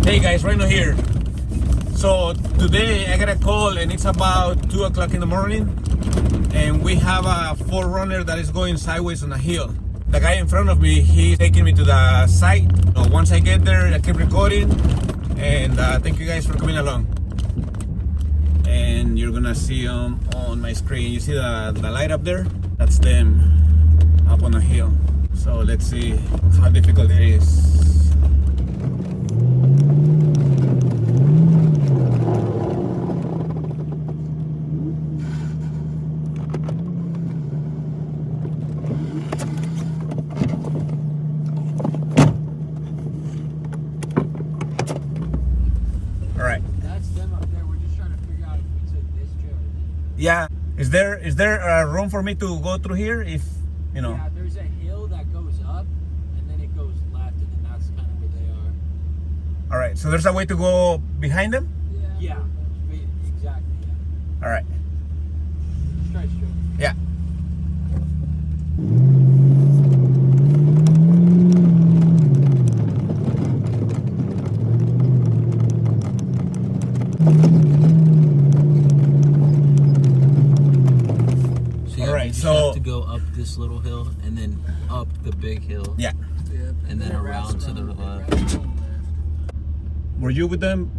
Hey guys, Reno here. So today I got a call and it's about 2 o'clock in the morning and we have a 4Runner that is going sideways on a hill. The guy in front of me, he's taking me to the site. Once I get there, I keep recording and thank you guys for coming along. And you're gonna see them on my screen. You see the light up there? That's them up on a hill. So let's see how difficult it is. Yeah, is there room for me to go through here if, you know? Yeah, there's a hill that goes up and then it goes left and then that's kind of where they are. All right, so there's a way to go behind them? Yeah, exactly, yeah. All right. Straight. Yeah. So you have to go up this little hill and then up the big hill. Yeah. And then around to the left. Were you with them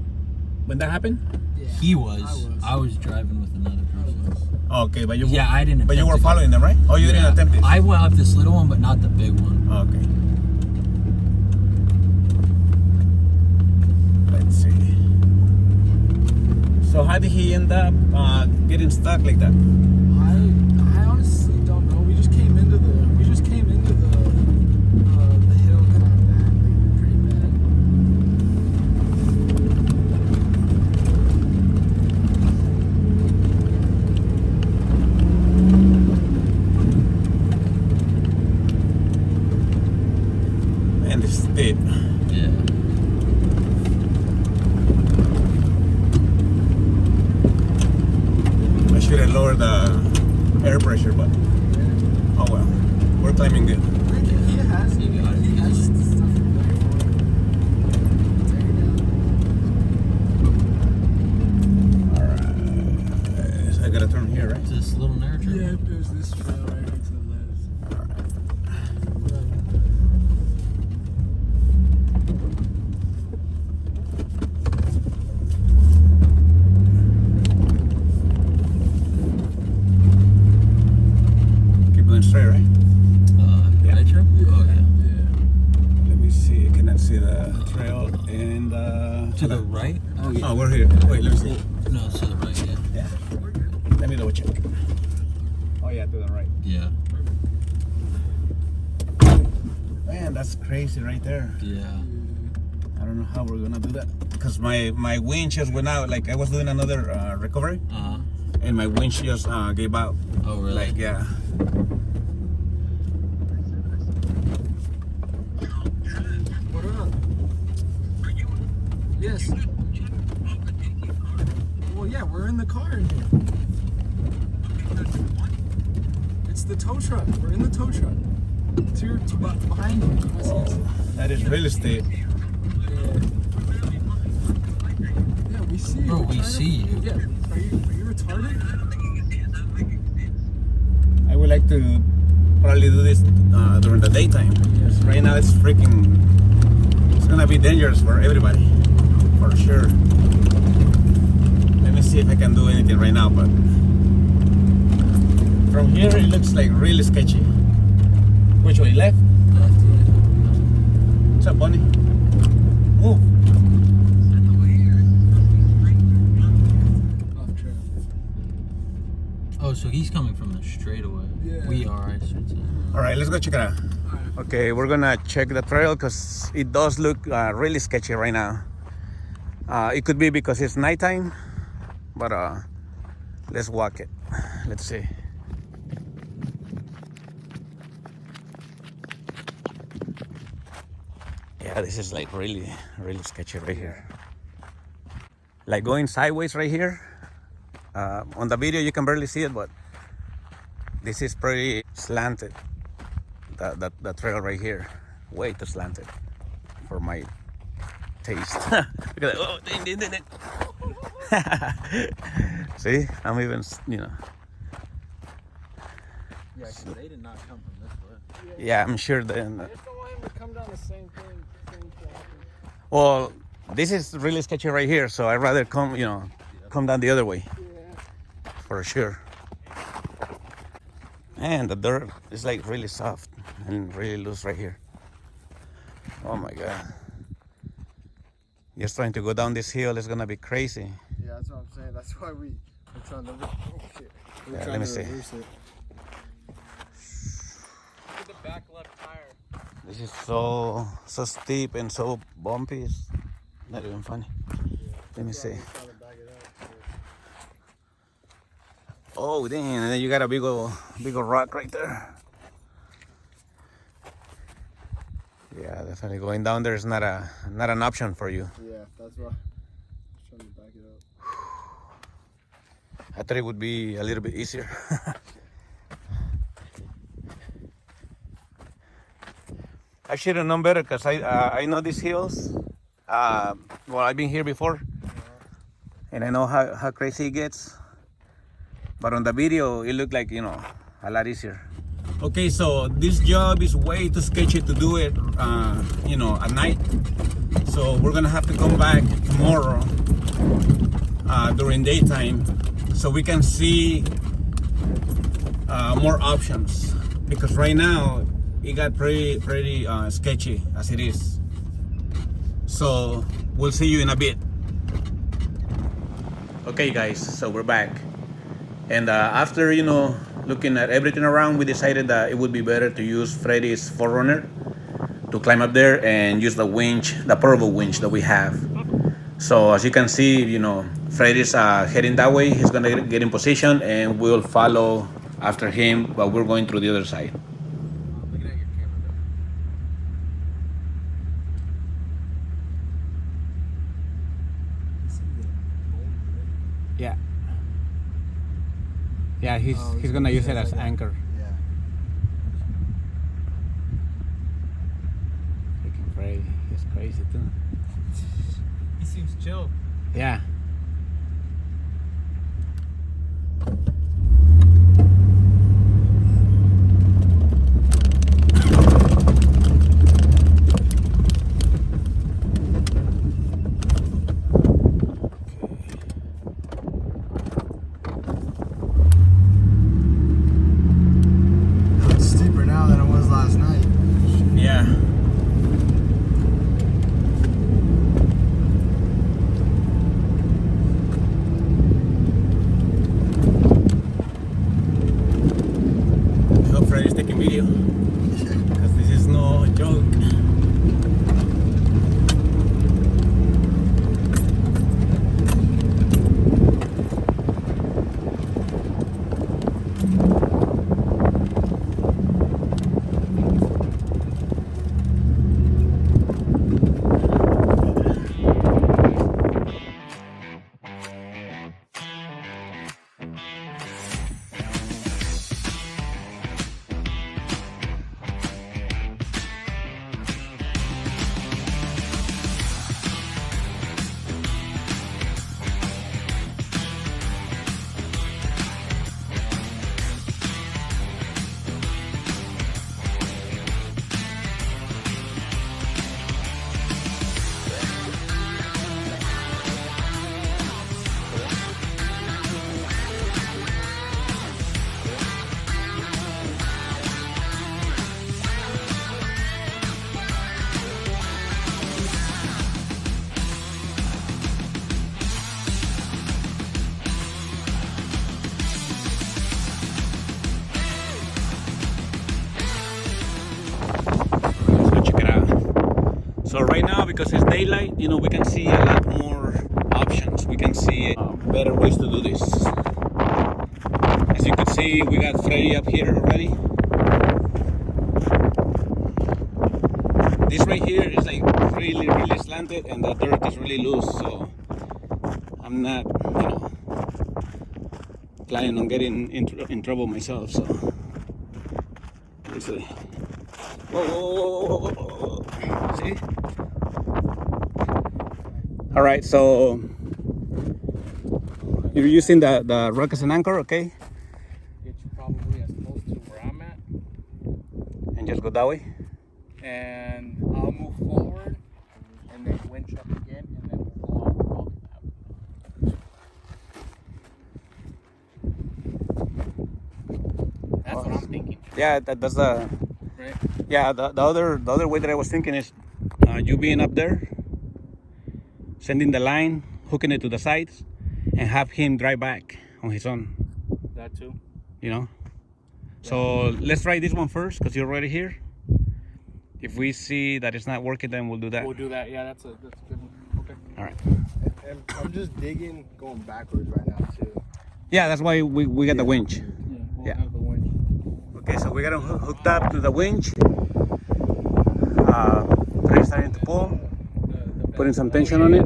when that happened? Yeah. He was. I was driving with another person. Okay, but you I didn't. But you were following them, right? Oh, you didn't attempt it. I went up this little one, but not the big one. Okay. Let's see. So how did he end up getting stuck like that? I honestly don't know. We just came into the hill kind of badly, pretty bad. And it's deep. Yeah. I should have lowered the air pressure, but oh well, we're climbing good. He has stuff ready for it. Take it down. Alright, so I gotta turn here, right? This little narrow trail. Yeah, there's this trail right here to the left. Straight, right? Yeah. Right trail? Oh, yeah. Let me see. I cannot see the trail. And To the right? Oh, yeah. Oh, we're here. Wait, let me see. No, it's to the right, yeah. Yeah. Let me double check. Oh, yeah, to the right. Yeah. Man, that's crazy right there. Yeah. I don't know how we're gonna do that because my winch just went out. Like I was doing another recovery, and my winch just gave out. Oh, really? Like, yeah. What up? Yes. Well, yeah, we're in the car in here. It's the tow truck. We're in the tow truck. Behind you. That is real estate. Yeah, we see you. Bro, we see you. Yeah. Are you retarded? I would like to probably do this during the daytime. Because right now it's gonna be dangerous for everybody, for sure. Let me see if I can do anything right now, but from here it looks like really sketchy. Which way, left? Left, yeah. What's up, Bunny? Move. Off trail. Oh, so he's coming from the straightaway. Yeah. We are, I should say. All right, let's go check it out. Okay, we're gonna check the trail because it does look really sketchy right now. It could be because it's nighttime, but let's walk it. Let's see. Yeah, this is like really sketchy right here. Like going sideways right here. On the video you can barely see it, but this is pretty slanted. The trail right here, way too slanted for my taste. Look at that. Oh, ding. See, I'm even, you know. Yeah, because they did not come from this way. Yeah, I'm sure that. I just don't want him to come down the same thing. Well, this is really sketchy right here, so I'd rather come, you know, come down the other way. Yeah. For sure. And the dirt is like really soft and really loose right here. Oh my God. Just trying to go down this hill is gonna be crazy. Yeah, that's what I'm saying. That's why we're trying to. Oh shit. We're Yeah, trying let me to see. reverse it. Look at the back left tire. This is so steep and so bumpy. It's not even funny. Let me see. Trying to back it up. Oh dang! And then you got a big old rock right there. Yeah, definitely going down there is not an option for you. Yeah, that's why. Just trying to back it up. I thought it would be a little bit easier. I should have known better because I know these hills. Well, I've been here before, and I know how crazy it gets. But on the video, it looked like, you know, a lot easier. Okay, so this job is way too sketchy to do it, you know, at night. So we're gonna have to come back tomorrow during daytime, so we can see more options. Because right now it got pretty sketchy as it is. So we'll see you in a bit. Okay, guys, so we're back. And after, you know, looking at everything around, we decided that it would be better to use Freddy's 4Runner to climb up there and use the winch, the portable winch that we have. So as you can see, you know, Freddy's heading that way. He's gonna get in position and we'll follow after him, but we're going through the other side. Looking at your camera though. Yeah. Yeah, he's gonna use it as anchor. Yeah. Freaking crazy. He's crazy too. He seems chill. Yeah. It's steeper now than it was last night. Yeah. I hope Freddy's taking video, because this is no joke. So right now, because it's daylight, you know, we can see a lot more options. We can see better ways to do this. As you can see, we got Freddy up here already. This right here is like really slanted, and the dirt is really loose. So I'm not, you know, planning on getting in trouble myself. So let's see. Whoa. See? All right, so you're using the rock as an anchor, okay? Get you probably as close to where I'm at, And just go that way. and I'll move forward, and then winch up again, and then we'll go out probably that way. That's what I'm thinking, Yeah, that's the right? yeah. The other way that I was thinking is you being up there, sending the line, hooking it to the sides, and have him drive back on his own. That too. You know. So let's try this one first because you're already here. If we see that it's not working, then we'll do that. We'll do that. Yeah, that's a good one. Okay. All right. And I'm just digging, going backwards right now too. Yeah, that's why we got the winch. Yeah. We'll Yeah. have the winch. Okay, so we got him hooked up to the winch. Pretty starting to pull, putting some tension on it,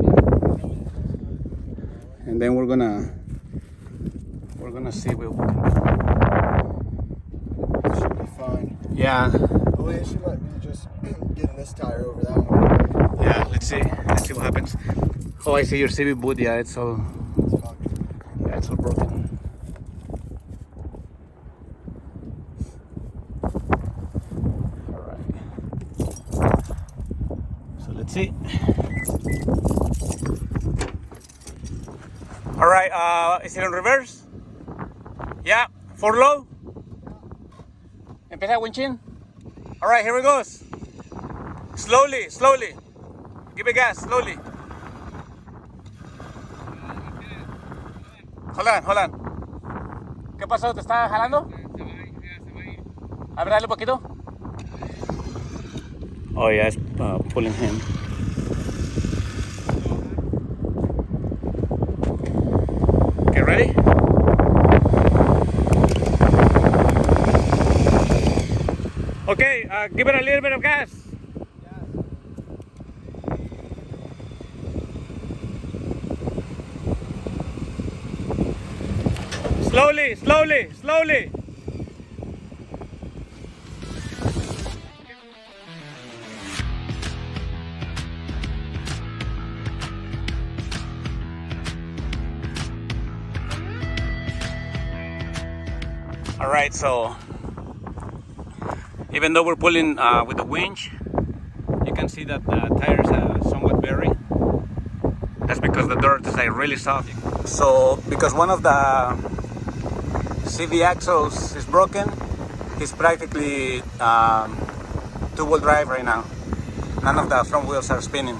and then we're gonna see what we can do. It should be fine. Yeah, The only issue might be just getting this tire over that one. yeah. Let's see what happens. Oh, I see your CV boot. Yeah, it's all broken. All right. So let's see. All right. Is it in reverse? Yeah. For low. Empieza winching. All right. Here it goes. Slowly. Give it gas. Slowly. Hold on. ¿Qué pasó? ¿Te está jalando? A ver, dale un poquito. Oh yeah, it's pulling him. Okay, ready? Okay, give it a little bit of gas. Slowly. All right, so even though we're pulling with the winch, you can see that the tires are somewhat buried. That's because the dirt is like really soft. So because one of the CV axles is broken, he's practically two-wheel drive right now. None of the front wheels are spinning.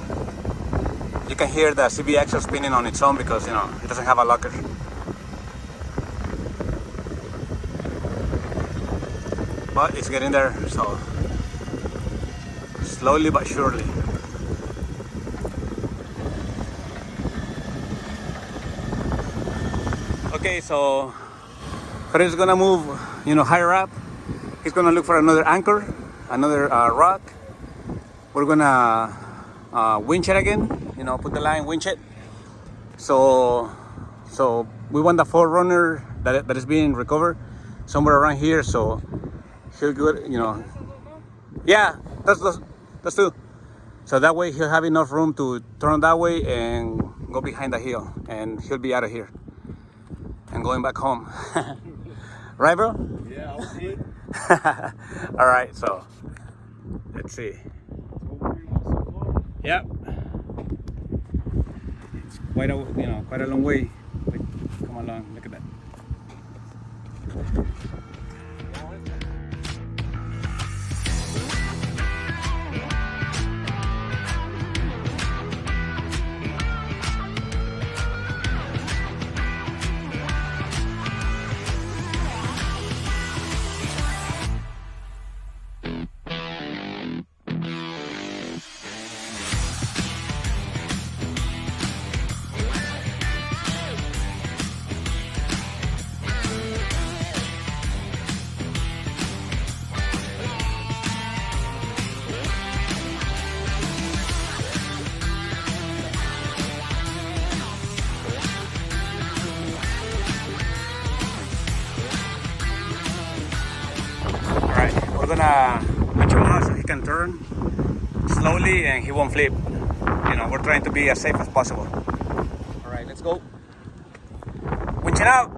You can hear the CV axle spinning on its own because, you know, it doesn't have a locker. But it's getting there, so slowly but surely. Okay, so Fred's gonna move, you know, higher up. He's gonna look for another anchor, another rock. We're gonna winch it again, you know, put the line, winch it. So we want the 4Runner that is being recovered somewhere around here. So he'll go, you know, yeah, that's two. So that way he'll have enough room to turn that way and go behind the hill, and he'll be out of here and going back home. Right, bro? Yeah, I'll see it. All right, so let's see. Yep. It's quite a long way. Like, come along, look at that. We're gonna match him out so he can turn slowly and he won't flip. You know, we're trying to be as safe as possible. All right, let's go. Winching out.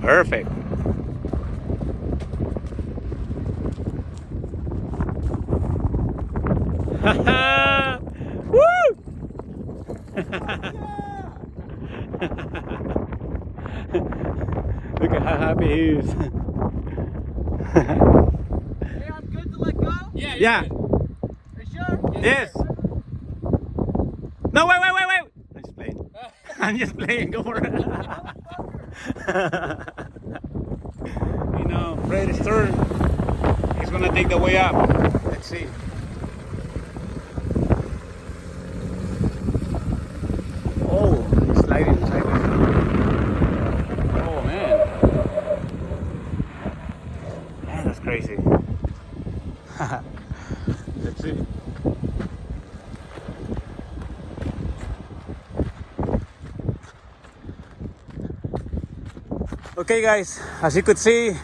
Perfect. Woo! Look at how happy he is. Hey, I'm good to let go? Yeah. Yeah. Are you sure? Yes. No, wait. I'm just playing. I'm just playing. Go for it. You know, Fred is turn. He's gonna take the way up. Let's see. Oh, he's sliding sideways. Oh man. Man, that's crazy. Let's see. Okay guys, as you could see, the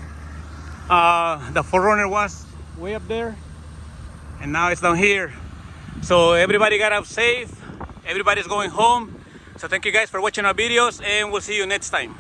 4Runner was way up there and now it's down here. So everybody got out safe, everybody's going home. So thank you guys for watching our videos and we'll see you next time.